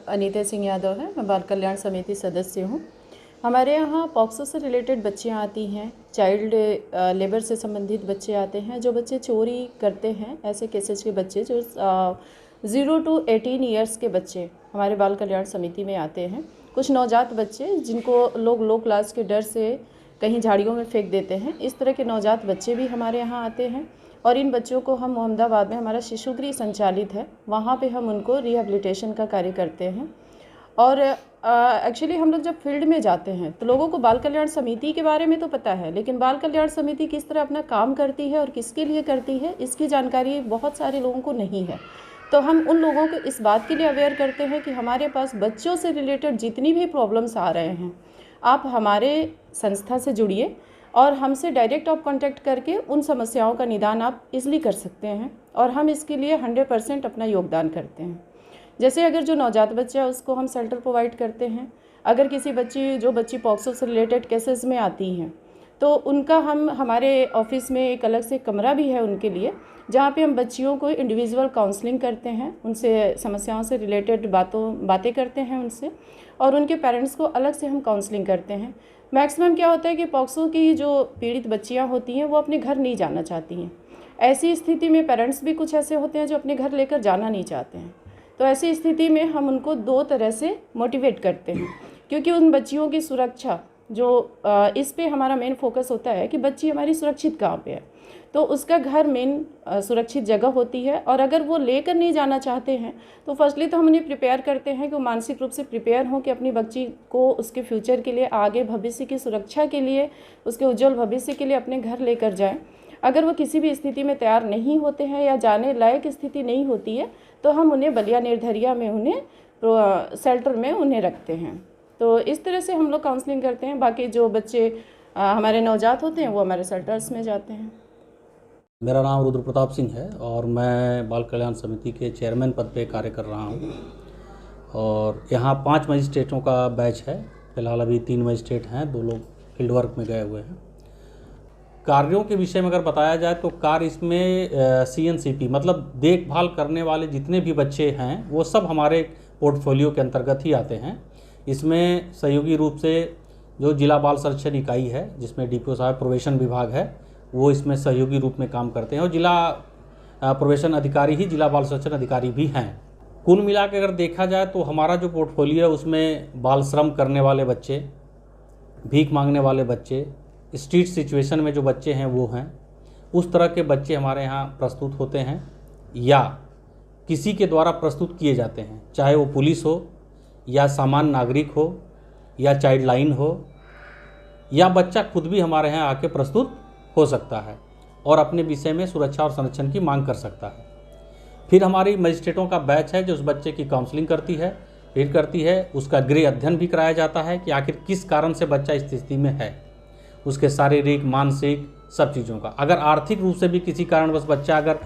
अनीता सिंह यादव है। मैं बाल कल्याण समिति सदस्य हूँ। हमारे यहाँ पॉक्सो से रिलेटेड बच्चियाँ आती हैं, चाइल्ड लेबर से संबंधित बच्चे आते हैं, जो बच्चे चोरी करते हैं। ऐसे केसेस के बच्चे जो 0 to 18 ईयर्स के बच्चे हमारे बाल कल्याण समिति में आते हैं। कुछ नवजात बच्चे जिनको लोग लो क्लास के डर से कहीं झाड़ियों में फेंक देते हैं, इस तरह के नवजात बच्चे भी हमारे यहाँ आते हैं। और इन बच्चों को हम मोहम्मदाबाद में हमारा शिशु गृह संचालित है, वहाँ पे हम उनको रिहेबिलिटेशन का कार्य करते हैं। और एक्चुअली हम लोग जब फील्ड में जाते हैं तो लोगों को बाल कल्याण समिति के बारे में तो पता है, लेकिन बाल कल्याण समिति किस तरह अपना काम करती है और किसके लिए करती है, इसकी जानकारी बहुत सारे लोगों को नहीं है। तो हम उन लोगों को इस बात के लिए अवेयर करते हैं कि हमारे पास बच्चों से रिलेटेड जितनी भी प्रॉब्लम्स आ रहे हैं, आप हमारे संस्था से जुड़िए और हमसे डायरेक्ट आप कांटेक्ट करके उन समस्याओं का निदान आप इजली कर सकते हैं। और हम इसके लिए 100% अपना योगदान करते हैं। जैसे अगर जो नवजात बच्चा है उसको हम शेल्टर प्रोवाइड करते हैं। अगर किसी बच्ची पॉक्सो से रिलेटेड केसेस में आती हैं तो उनका हमारे ऑफिस में एक अलग से कमरा भी है उनके लिए, जहाँ पे हम बच्चियों को इंडिविजुअल काउंसलिंग करते हैं, उनसे समस्याओं से रिलेटेड बातें करते हैं उनसे, और उनके पेरेंट्स को अलग से हम काउंसलिंग करते हैं। मैक्सिमम क्या होता है कि पॉक्सो की जो पीड़ित बच्चियाँ होती हैं वो अपने घर नहीं जाना चाहती हैं। ऐसी स्थिति में पेरेंट्स भी कुछ ऐसे होते हैं जो अपने घर लेकर जाना नहीं चाहते हैं। तो ऐसी स्थिति में हम उनको 2 तरह से मोटिवेट करते हैं, क्योंकि उन बच्चियों की सुरक्षा जो इस पे हमारा मेन फोकस होता है कि बच्ची हमारी सुरक्षित कहाँ पे है, तो उसका घर मेन सुरक्षित जगह होती है। और अगर वो लेकर नहीं जाना चाहते हैं तो फर्स्टली तो हम उन्हें प्रिपेयर करते हैं कि वो मानसिक रूप से प्रिपेयर हों कि अपनी बच्ची को उसके फ्यूचर के लिए, आगे भविष्य की सुरक्षा के लिए, उसके उज्जवल भविष्य के लिए अपने घर लेकर जाएं। अगर वो किसी भी स्थिति में तैयार नहीं होते हैं या जाने लायक स्थिति नहीं होती है तो हम उन्हें बलिया निर्धरिया में उन्हें शेल्टर में उन्हें रखते हैं। तो इस तरह से हम लोग काउंसलिंग करते हैं। बाकी जो बच्चे हमारे नवजात होते हैं वो हमारे शेल्टर्स में जाते हैं। मेरा नाम रुद्र प्रताप सिंह है और मैं बाल कल्याण समिति के चेयरमैन पद पे कार्य कर रहा हूँ। और यहाँ 5 मजिस्ट्रेटों का बैच है। फ़िलहाल अभी 3 मजिस्ट्रेट हैं, 2 लोग फील्ड वर्क में गए हुए हैं। कार्यों के विषय में अगर बताया जाए तो कार्य इसमें CNCP मतलब देखभाल करने वाले जितने भी बच्चे हैं वो सब हमारे पोर्टफोलियो के अंतर्गत ही आते हैं। इसमें सहयोगी रूप से जो जिला बाल संरक्षण इकाई है, जिसमें DPO साहब प्रोबेशन विभाग है, वो इसमें सहयोगी रूप में काम करते हैं और जिला प्रोबेशन अधिकारी ही जिला बाल संरक्षण अधिकारी भी हैं। कुल मिला के अगर देखा जाए तो हमारा जो पोर्टफोलियो है उसमें बाल श्रम करने वाले बच्चे, भीख मांगने वाले बच्चे, स्ट्रीट सिचुएशन में जो बच्चे हैं वो हैं, उस तरह के बच्चे हमारे यहाँ प्रस्तुत होते हैं या किसी के द्वारा प्रस्तुत किए जाते हैं, चाहे वो पुलिस हो या सामान्य नागरिक हो या चाइल्ड लाइन हो, या बच्चा खुद भी हमारे यहाँ आके प्रस्तुत हो सकता है और अपने विषय में सुरक्षा और संरक्षण की मांग कर सकता है। फिर हमारी मजिस्ट्रेटों का बैच है जो उस बच्चे की काउंसलिंग करती है, फिर करती है, उसका गृह अध्ययन भी कराया जाता है कि आखिर किस कारण से बच्चा इस स्थिति में है, उसके शारीरिक, मानसिक सब चीज़ों का। अगर आर्थिक रूप से भी किसी कारणवश बच्चा अगर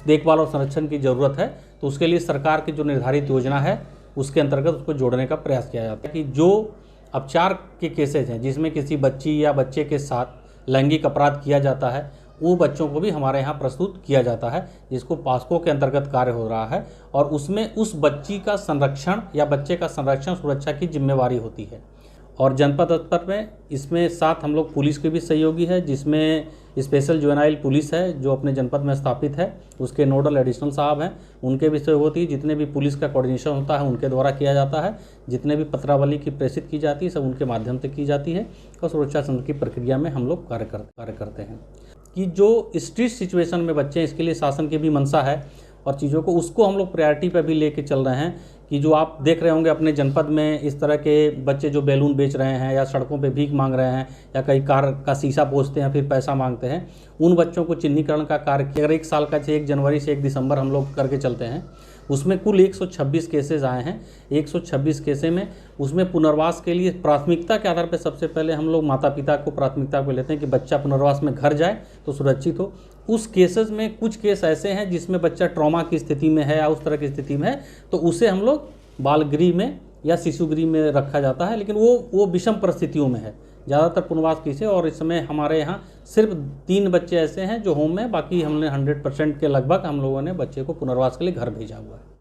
देखभाल और संरक्षण की ज़रूरत है तो उसके लिए सरकार की जो निर्धारित योजना है उसके अंतर्गत उसको जोड़ने का प्रयास किया जाता है। कि जो अपचार के केसेज हैं जिसमें किसी बच्ची या बच्चे के साथ लैंगिक अपराध किया जाता है, वो बच्चों को भी हमारे यहाँ प्रस्तुत किया जाता है, जिसको पास्को के अंतर्गत कार्य हो रहा है। और उसमें उस बच्ची का संरक्षण या बच्चे का संरक्षण सुरक्षा की जिम्मेवारी होती है। और जनपद स्तर में इसमें साथ हम लोग पुलिस के भी सहयोगी है, जिसमें स्पेशल जुवेनाइल पुलिस है जो अपने जनपद में स्थापित है, उसके नोडल एडिशनल साहब हैं, उनके भी सहयोग होती है। जितने भी पुलिस का कोऑर्डिनेशन होता है उनके द्वारा किया जाता है, जितने भी पत्रावली की प्रेषित की जाती है सब उनके माध्यम से की जाती है। और सुरक्षा तंत्र की प्रक्रिया में हम लोग कार्य करते हैं। कि जो स्ट्रीट सिचुएशन में बच्चे हैं इसके लिए शासन की भी मंशा है और चीज़ों को उसको हम लोग प्रायोरिटी पर भी लेके चल रहे हैं। कि जो आप देख रहे होंगे अपने जनपद में इस तरह के बच्चे जो बैलून बेच रहे हैं या सड़कों पे भीख मांग रहे हैं या कई कार का शीशा पोंछते हैं फिर पैसा मांगते हैं, उन बच्चों को चिन्हीकरण का कार्य अगर 1 साल का 1 जनवरी से 1 दिसंबर हम लोग करके चलते हैं, उसमें कुल 126 केसेस आए हैं। 126 केसें में उसमें पुनर्वास के लिए प्राथमिकता के आधार पर सबसे पहले हम लोग माता पिता को प्राथमिकता पे लेते हैं कि बच्चा पुनर्वास में घर जाए तो सुरक्षित हो। उस केसेस में कुछ केस ऐसे हैं जिसमें बच्चा ट्रॉमा की स्थिति में है या उस तरह की स्थिति में है, तो उसे हम लोग बाल गृह में या शिशु गृह में रखा जाता है। लेकिन वो विषम परिस्थितियों में है, ज़्यादातर पुनर्वास केस है। और इस समय हमारे यहाँ सिर्फ 3 बच्चे ऐसे हैं जो होम में, बाकी हमने 100% के लगभग हम लोगों ने बच्चे को पुनर्वास के लिए घर भेजा हुआ है।